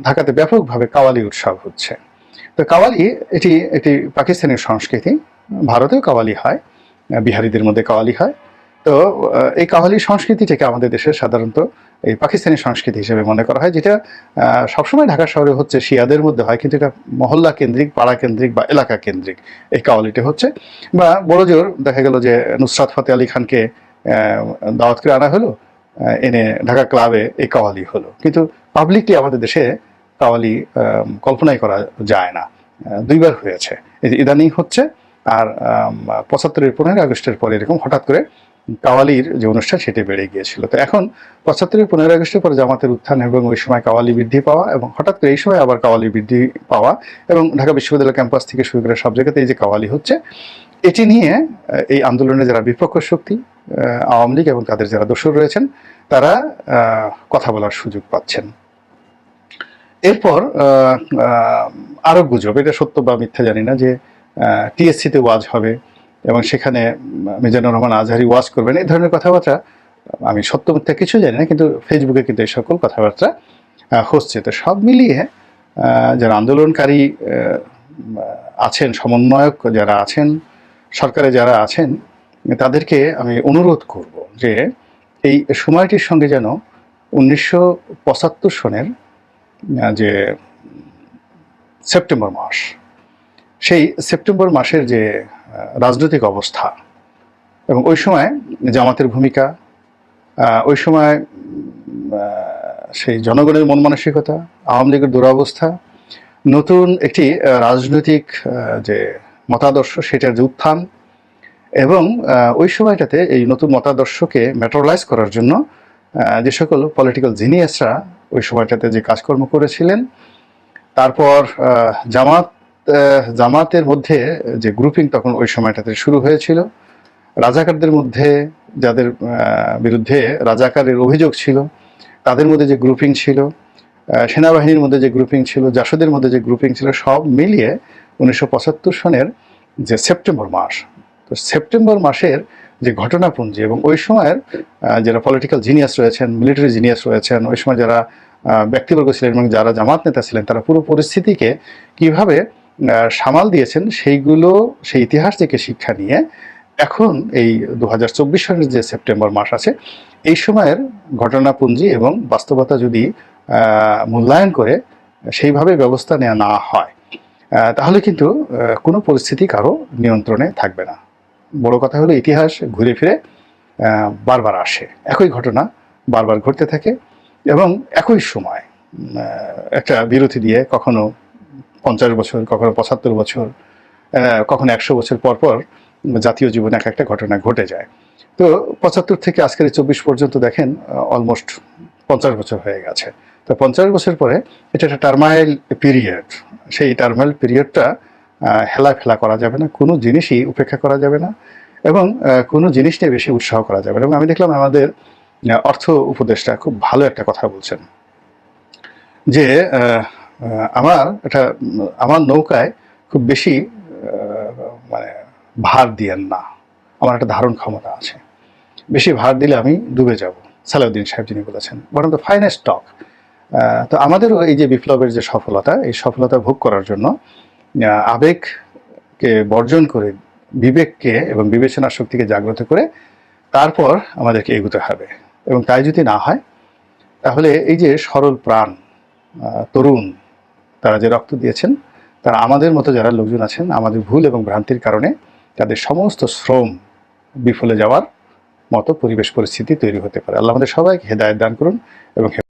ঢাকাতে ব্যাপকভাবে কাওয়ালি উৎসব হচ্ছে। তো কাওয়ালি এটি একটি পাকিস্তানি সংস্কৃতি। ভারতেও কাওয়ালি হয়, বিহারীদের মধ্যে কাওয়ালি হয়। তো এই কাওয়ালি সংস্কৃতিটাকে আমাদের দেশে সাধারণত এই পাকিস্তানি সংস্কৃতি হিসেবে মনে করা হয়, যেটা সবসময় ঢাকা শহরে হচ্ছে শিয়াদের মধ্যে হয়, কিন্তু এটা মহল্লা কেন্দ্রিক, পাড়া কেন্দ্রিক বা এলাকা কেন্দ্রিক এই কাওয়ালিটা হচ্ছে। বা বড়জোর দেখা গেল যে নুসরাত ফতে আলী খানকে দাওয়াত করে আনা হলো, এনে ঢাকা ক্লাবে এই কাওয়ালি হলো। কিন্তু পাবলিকলি আমাদের দেশে কাওয়ালি কল্পনাই করা যায় না। দুইবার হয়েছে, ইদানিং হচ্ছে, আর ৭৫-এর ১৫ই আগস্টের পরে এরকম হঠাৎ করে কাওয়ালির যে অনুষ্ঠান সেটি বেড়ে গিয়েছিল। তো এখন ৭৫-এর ১৫ই আগস্টের পরে জামাতের উত্থান এবং ওই সময় কাওয়ালি বৃদ্ধি পাওয়া এবং হঠাৎ করে এই সময় আবার কাওয়ালি বৃদ্ধি পাওয়া এবং ঢাকা বিশ্ববিদ্যালয় ক্যাম্পাস থেকে শুরু করে সব জায়গাতে এই যে কাওয়ালি হচ্ছে, এটি নিয়ে এই আন্দোলনে যারা বিপক্ষ শক্তি, আওয়ামী লীগ এবং তাদের যারা দোসর রয়েছেন, তারা কথা বলার সুযোগ পাচ্ছেন। এরপর আরো গুজব, এটা সত্য বা মিথ্যা জানি না, যে টিএসসিতে ওয়াজ হবে এবং সেখানে মিজানুর রহমান আজহারি ওয়াজ করবেন, এই ধরনের কথাবার্তা। আমি সত্য মিথ্যা কিছু জানি না, কিন্তু ফেসবুকে কিন্তু এই সকল কথাবার্তা হচ্ছে। তো সব মিলিয়ে যারা আন্দোলনকারী আছেন, সমন্বয়ক যারা আছেন, সরকারে যারা আছেন, তাদেরকে আমি অনুরোধ করব যে এই সময়টির সঙ্গে যেন ১৯৭৫ সনের যে সেপ্টেম্বর মাস, সেই সেপ্টেম্বর মাসের যে রাজনৈতিক অবস্থা এবং ওই সময় জামাতের ভূমিকা, ওই সময় সেই জনগণের মন মানসিকতা, আওয়ামী লীগের দুরবস্থা, নতুন একটি রাজনৈতিক যে মতাদর্শ সেটার যে উত্থান, এবং ওই সময়টাতে এই নতুন মতাদর্শকে ম্যাটেরিয়ালাইজ করার জন্য যে সকল পলিটিক্যাল জিনিয়াসরা ওই সময়টাতে যে কাজকর্ম করেছিলেন, তারপর জামাতের মধ্যে যে গ্রুপিং তখন ওই সময়টাতে শুরু হয়েছিল, রাজাকারদের মধ্যে যাদের বিরুদ্ধে রাজাকারের অভিযোগ ছিল তাদের মধ্যে যে গ্রুপিং ছিল, সেনাবাহিনীর মধ্যে যে গ্রুপিং ছিল, জাসদের মধ্যে যে গ্রুপিং ছিল, সব মিলিয়ে ১৯৭৫ সনের যে সেপ্টেম্বর মাস, তো সেপ্টেম্বর মাসের যে ঘটনাপুঞ্জি এবং ওই সময়ের যারা পলিটিক্যাল জিনিয়াস রয়েছেন, মিলিটারি জিনিয়াস রয়েছেন, ওই সময় যারা ব্যক্তিবর্গ ছিলেন এবং যারা জামাত নেতা ছিলেন, তারা পুরো পরিস্থিতিকে কিভাবে সামাল দিয়েছেন, সেই ইতিহাস থেকে শিক্ষা নিয়ে এখন এই ২০২৪ সালের যে সেপ্টেম্বর মাস আছে, এই সময়ের ঘটনাপুঞ্জি এবং বাস্তবতা যদি মূল্যায়ন করে সেইভাবে ব্যবস্থা নেওয়া না হয়, তাহলে কিন্তু কোনো পরিস্থিতি কারো নিয়ন্ত্রণে থাকবে না। বড় কথা হলো ইতিহাস ঘুরে ফিরে বারবার আসে, একই ঘটনা বারবার ঘটতে থাকে এবং একই সময় একটা বিরতি দিয়ে কখনো ৫০ বছর, কখনো ৭৫ বছর, কখনো ১০০ বছর পর পর জাতীয় জীবনে একটা ঘটনা ঘটে যায়। তো ৭৫ থেকে আজকের ২৪ পর্যন্ত দেখেন অলমোস্ট ৫০ বছর হয়ে গেছে। তো ৫০ বছর পরে এটা একটা টার্মাইল পিরিয়ড, সেই টার্মাইল পিরিয়ডটা হেলাফেলা করা যাবে না, কোনো জিনিসই উপেক্ষা করা যাবে না এবং কোনো জিনিস নিয়ে বেশি উৎসাহ করা যাবে না। এবং আমি দেখলাম আমাদের অর্থ উপদেষ্টা খুব ভালো একটা কথা বলছেন যে আমার নৌকায় খুব বেশি মানে ভার দিয়েন না, আমার একটা ধারণ ক্ষমতা আছে, বেশি ভার দিলে আমি ডুবে যাব, সালাউদ্দিন সাহেব যিনি বলেছেন, ওয়ান অফ দ্য ফাইনেস্ট টক। তো আমাদেরও এই যে বিপ্লবের যে সফলতা, এই সফলতা ভোগ করার জন্য আবেগকে বর্জন করে বিবেককে এবং বিবেচনা শক্তিকে জাগ্রত করে তারপর আমাদেরকে এগোতে হবে। এবং তাই যদি না হয়, তাহলে এই যে সরল প্রাণ তরুণ, তারা যে রক্ত দিয়েছেন, তারা আমাদের মতো যারা লোকজন আছেন, আমাদের ভুল এবং ভ্রান্তির কারণে তাদের সমস্ত শ্রম বিফলে যাওয়ার মতো পরিবেশ পরিস্থিতি তৈরি হতে পারে। আল্লাহ আমাদের সবাইকে হেদায়েত দান করুন এবং